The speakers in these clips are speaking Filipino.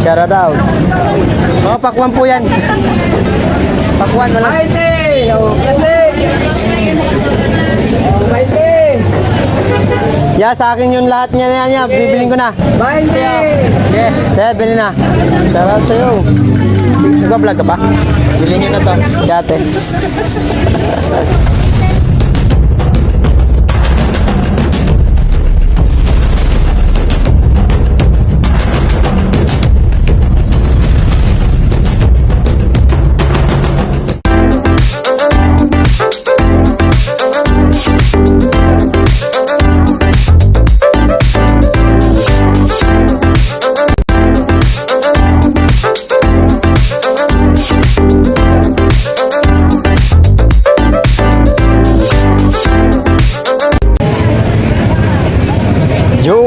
Shout out. Oh, pakwan po yan. Pakwan mo lang. Ya, sa akin yung lahat niya. Bibilin ko na. 20. Okay, te, bilhin na. Shout out sa'yo. Nag-vlog ka ba? Bilhin nyo na to. Dati.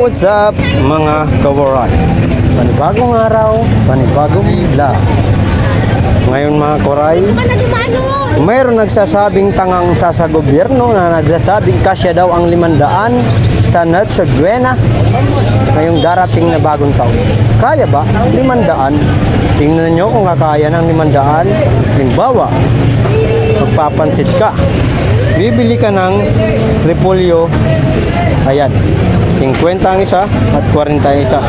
What's up mga kawaran? Panibagong araw, panibagong vlog. Ngayon mga koray, mayroon nagsasabing tangang sa gobyerno na nagsasabing kasya daw ang 500 sa Noche Buena ngayong darating na bagong taon. Kaya ba? 500? Tingnan nyo kung kakaya ng 500. Halimbawa, magpapansit ka, bibili ka ng repolyo, ayan, 50 ang isa at 40 ang isa.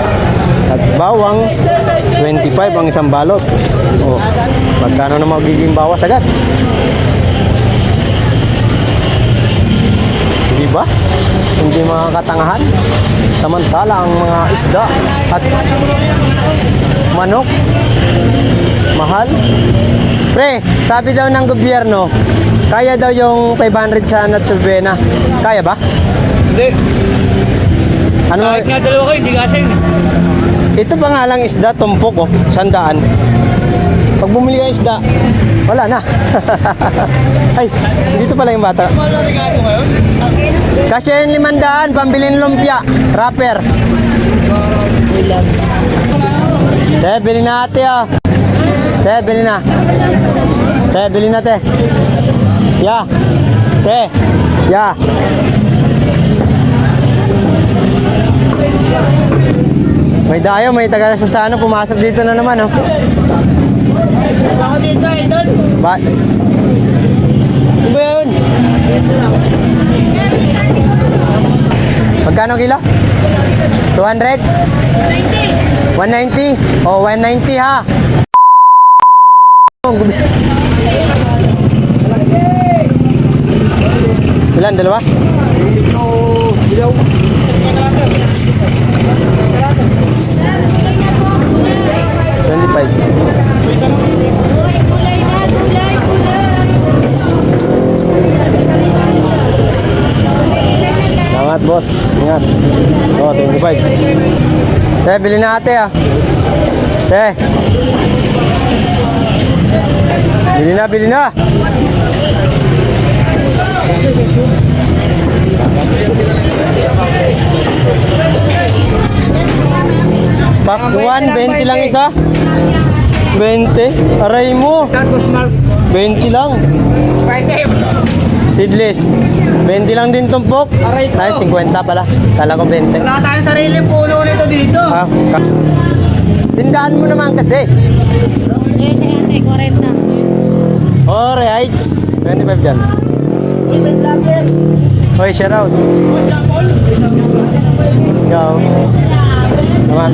At bawang, 25 ang isang balot. O, magkano na magiging bawas agad? Di ba? Hindi mga katangahan. Samantala ang mga isda at manok, mahal. Pre, sabi daw ng gobyerno, kaya daw yung 500 sa Noche Buena. Kaya ba? Hindi. Ano? Kahit nga dalawa kayo, hindi kasi yun. Ito pa nga lang isda, tumpok 100. Pag bumili ka isda, wala na. Ay, dito pala yung bata. Ano regalo ngayon? Kasi yung 500, pambilin lumpia, wrapper. Te, bilhin na ate ah. Te, bilhin na. Te, bilhin na te. Ya. Te. Ya. May dayo, may taga Susano, pumasok dito na naman, oh. Ako dito, idol. Ba? Ano ba yun? Magkano kilo? 200? 190? Oh, 190 ha. Ilan? Dalawa? Salamat boss, ingat. Oh, 25. Te, bili na ate ah. Te. Bili na. Pakwan, 20 lang isa. 20. Aray mo. 20 lang. Seedless. 20 lang din tumpok. Aray ko. Ay, 50 pala. Kala ko 20. Wala tayong sariling puno nito dito. Ah, tindaan mo naman kasi. Oh, rights. 25 dyan. Hoy, shout out. Ikaw. Naman.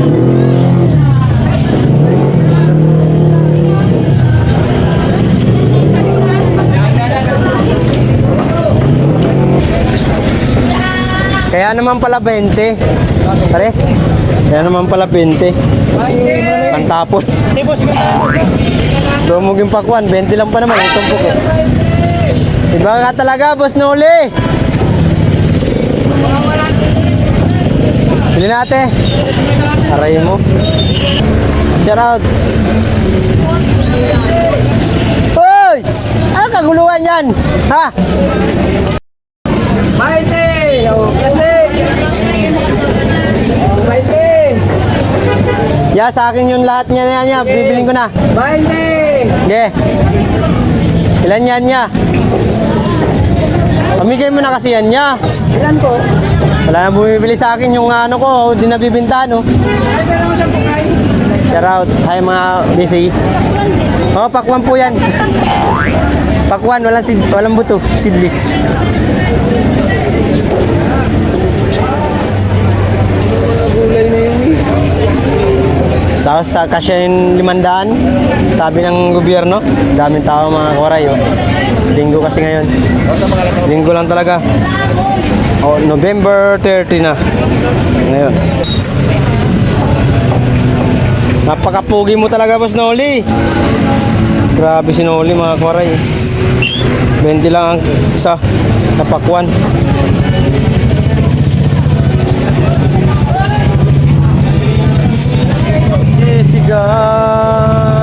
Kaya naman pala 20. Pare? Kaya naman pala 20. Pantapon. Dumuging pakwan, 20 lang pa naman. Itong puko. Iba ka talaga, boss Noli. Bili natin. Aray mo. Shout out. Hoy! Ano kaguluhan yan? Ha? Maite! Kasi! Maite! Ya, sa akin yung lahat niya. Bibilin ko na. 20! Okay. Ilan yan niya? Pamigay mo na kasi yan niya. Ilan po? Wala na bumibili sa akin yung ano ko, di nabibintahan, oh. Ay, pero mo siya po kayo. Shout out. Hi mga busy. Oh, pakwan po yan. Pakwan, walang buto. Seedless. Sa kasya yung 500, sabi ng gobyerno, daming tao mga koray. Oh. Linggo kasi ngayon. Linggo lang talaga. Oh, November 30 na. Ngayon. Napakapugi mo talaga, Boss Noli. Grabe si Noli mga koray. 20 lang ang isa. Napakwan. Sisigang.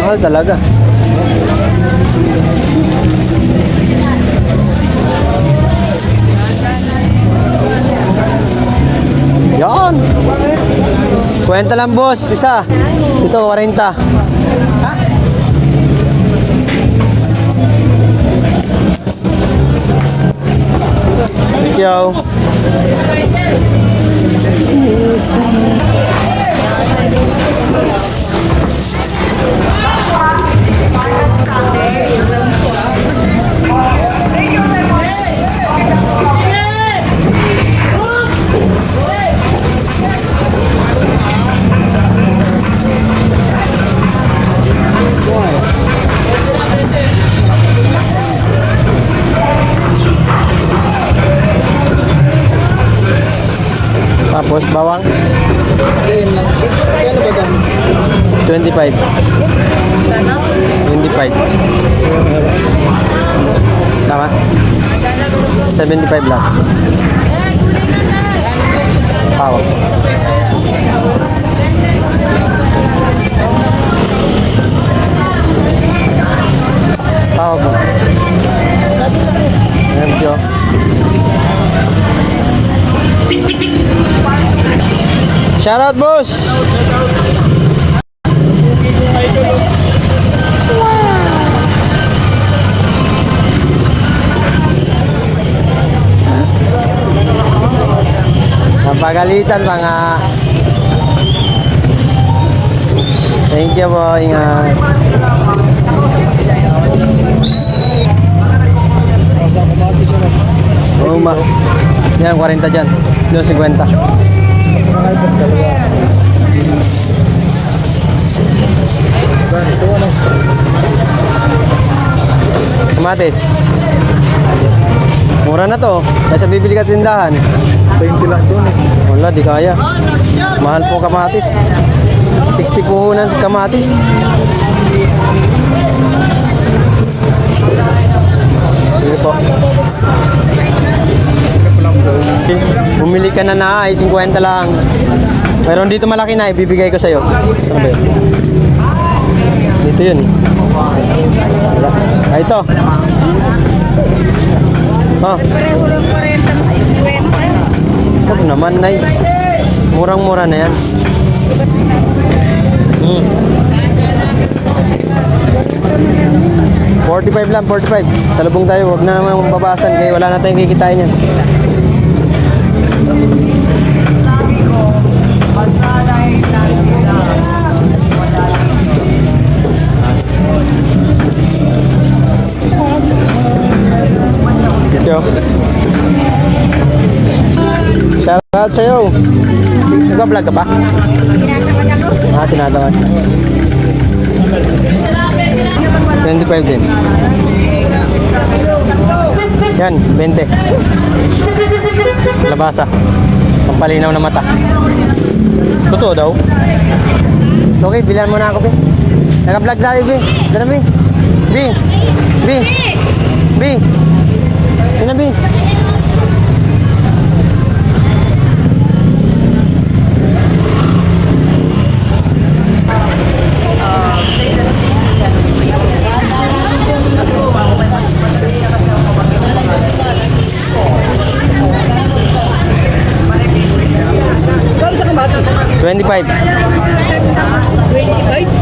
Mahal talaga. Yan. Kwenta lang boss, isa. Ito 40. Thank you. Tapos bawang Same lang. Kano ba dyan? 25. 25. Tama? 75 lang. Bawang. Bawang mo. Thank you. Shout out, boss. Napagalitan mga. Thank you po, ingat. Yan, 40 dyan. Doon 50. Kamatis. Mura na to. Kaya bibili ka tindahan. 20 lang doon eh. Wala, di kaya. Mahal po kamatis. 60 po ng kamatis. Sige po. Bumili ka na ay 50 lang. Meron dito malaki na, ibibigay ko sa'yo. Saan ba yun? Dito yun. Ay, ito. Oh. Huwag naman, Nay. Murang-mura na yan. 45 lang, 45. Talubong tayo, huwag na naman babasan kaya wala na tayong kikitain yan. Ito. Shoutout sa'yo. Nag-vlog ka ba? Tinatamad. 25 din. Yan, 20. Labasa. Pampalinaw na mata. Totoo daw. Okay, bilan mo na ako, Bi. Naka-vlog tayo, Bi. Dara, Bi. Bi. Bi. Bi. Sino, Bi? 25.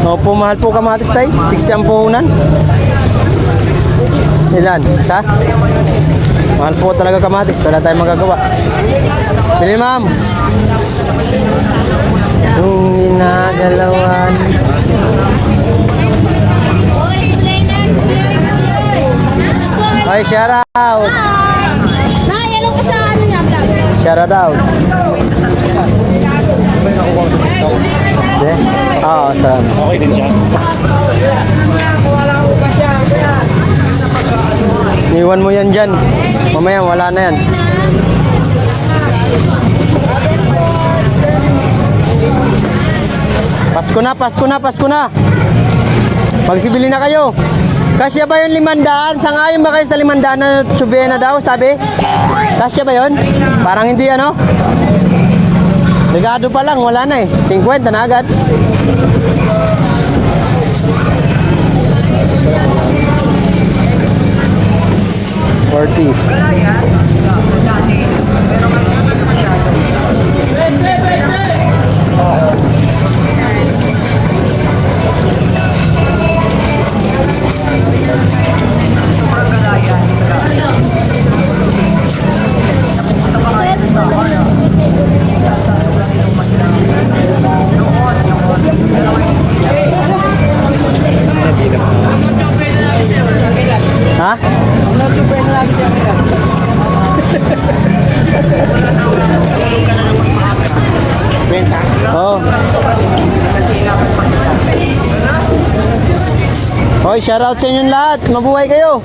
Opo, mahal po kamatis tay. 60 ang puhunan. Ilan? Isa? Mahal po talaga kamatis. Wala tayong magagawa. Bilhin ma'am. Yung ginagalawan. Ay, shout out. Nayalong ko sa ano niya, vlog. Shout out. Oo, saan? Okay din siya. Iwan mo yan dyan. Mamaya wala na yan. Pasko na, Pasko na, Pasko na. Magsibili na kayo. Kasya ba yung 500? Sangayon ba kayo sa 500 na tsubiya na daw, sabi? Kasya ba yun? Parang hindi ano? Regado pa lang, wala na eh. 50 na agad. $40. Ha? Oh. Hoy, shoutout sa inyong lahat. Mabuhay kayo.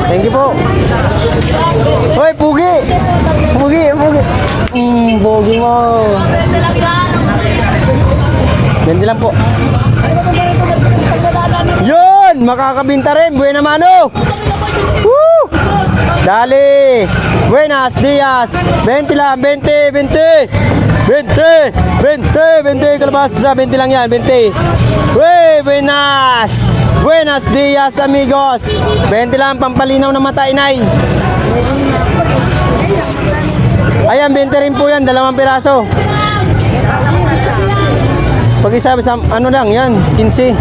Thank you po. Hoy, Pugi. Pugi, Pugi. Pugi mo. Ganti lang po. Yun! Makakabinta rin. Buena mano. Woo! Dali. Buenas dias. 20 lang. 20, 20. 20, 20, 20. Kalabasa. 20 lang yan. 20. Wey, buenas. Buenas dias, amigos. 20 lang pampalinaw ng mata, inay. Ayan, 20 rin po yan. 2 piraso. Pag isa, ano lang yan, 15.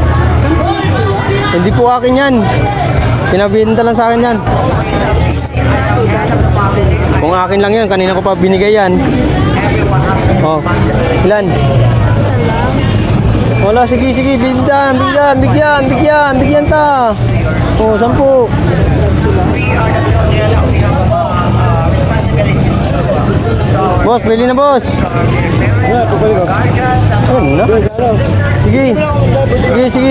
Hindi po akin yan. Pinabinta lang sa akin yan. Kung akin lang yan, kanina ko pa binigay yan. Oh, ilan? Wala, sige, sige, bigyan ta. Oh, 10. Boss, pili na boss. Ano muna? Sige.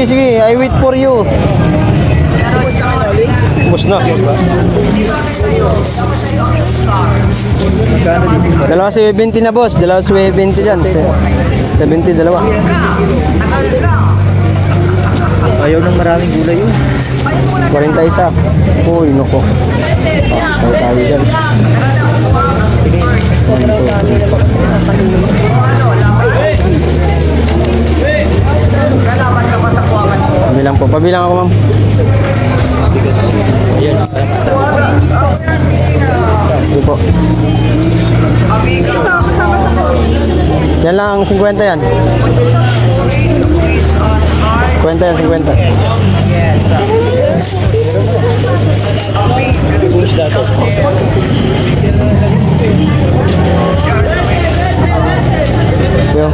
Sige. I wait for you. Boss na. Dalawa sa 20 na boss. Dalawa sa 20 dyan. 70, dalawa. Ayaw ng maraming gulay yun. 41. Uy, noko. Tayo dyan. Pabilang ako, ma'am. Ito po. Yan lang ang 50 yan. 50 yan, 50. Yo.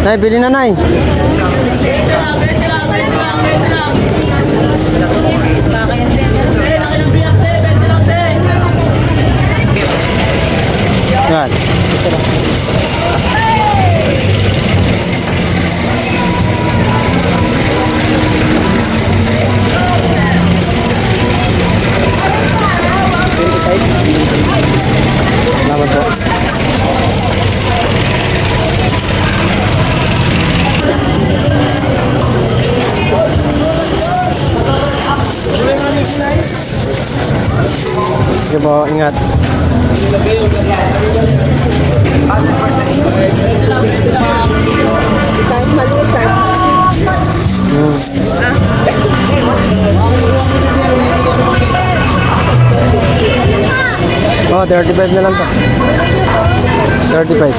Nay, bili na, Nay. Yan. Salamat po. Sige po, ingat. Oh, 35 na lang to. 35.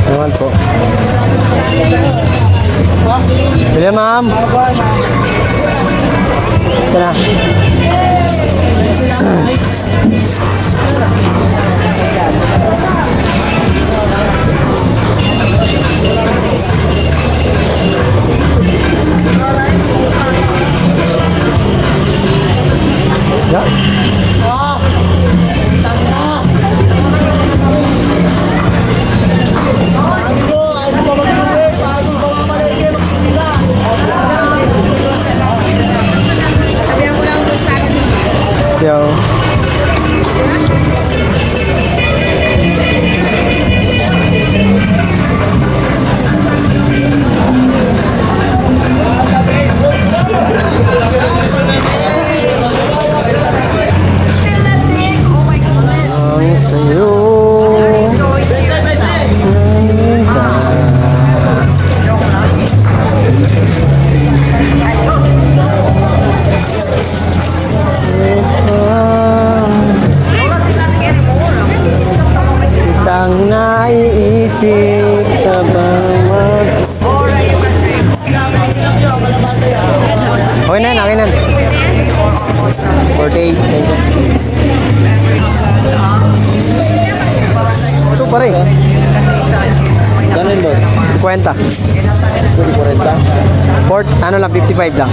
Naman po. Bili, ma'am. Ito na. Ya. Sabihan ko lang po sa akin. Yo. Ang sayo. Kitang naiisip sa bawat... Okay na yan, okay na yan. 48, thank you. Ito pa rin. Ganun doon. 50. 40. Port, ano lang, 55 lang.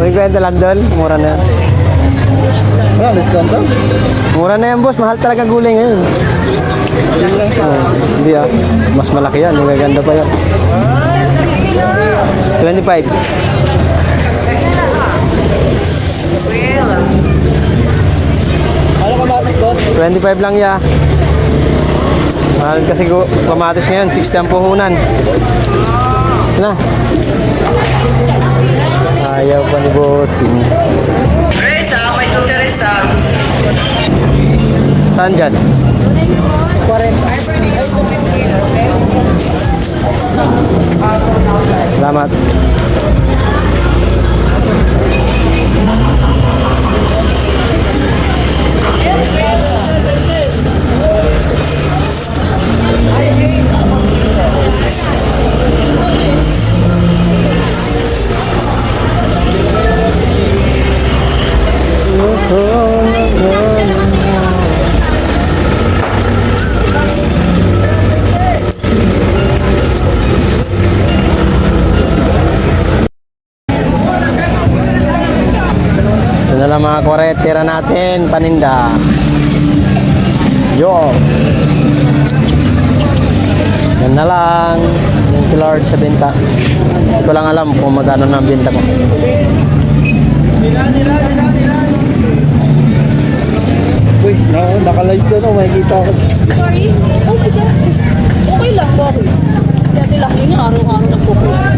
Uy, kwenta lang doon. Mura na yan. Wala, discount to? Mura na yan, boss. Mahal talaga gulay ngayon. Sino lang siya? Hindi ah. Mas malaki yan. Yung gaganda pa yan. 25. Ano kamatis boss? 25 lang ya. Mahal kasi kamatis ngayon. 60 ang puhunan. Na. Ayaw pa ni bossing. Reza, may sugarista. Saan dyan? Salamat. Ito na lang mga kwaretera natin, paninda. Yo! Yan na lang. Thank you Lord sa benta. Hindi ko lang alam kung magkano na ang benta ko. Uy, naka-live ko no, makikita ko. Sorry? Oh my God. Okay lang, bakit? Si Ate Laki niya araw-araw nagpupulang.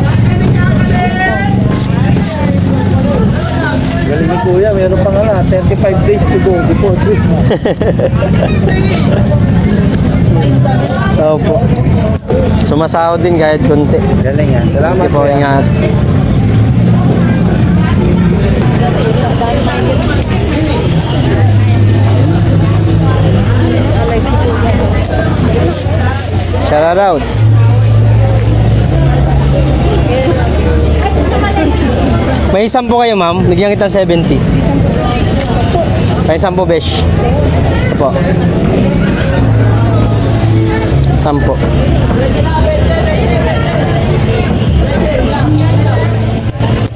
Galing ni Kuya, meron pa nga 35 days to go before Christmas. Opo. Sumasahod din kahit konti. Galing yan. Salamat Sige po, ingat. Shout out. May 10 kayo, ma'am. Bigyan kita 70. May 10 besh. Opo. 10.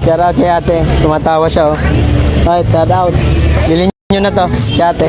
Shout out kay ate. Tumatawa siya, oh. Right, shout out. Bilhin nyo na to, si ate.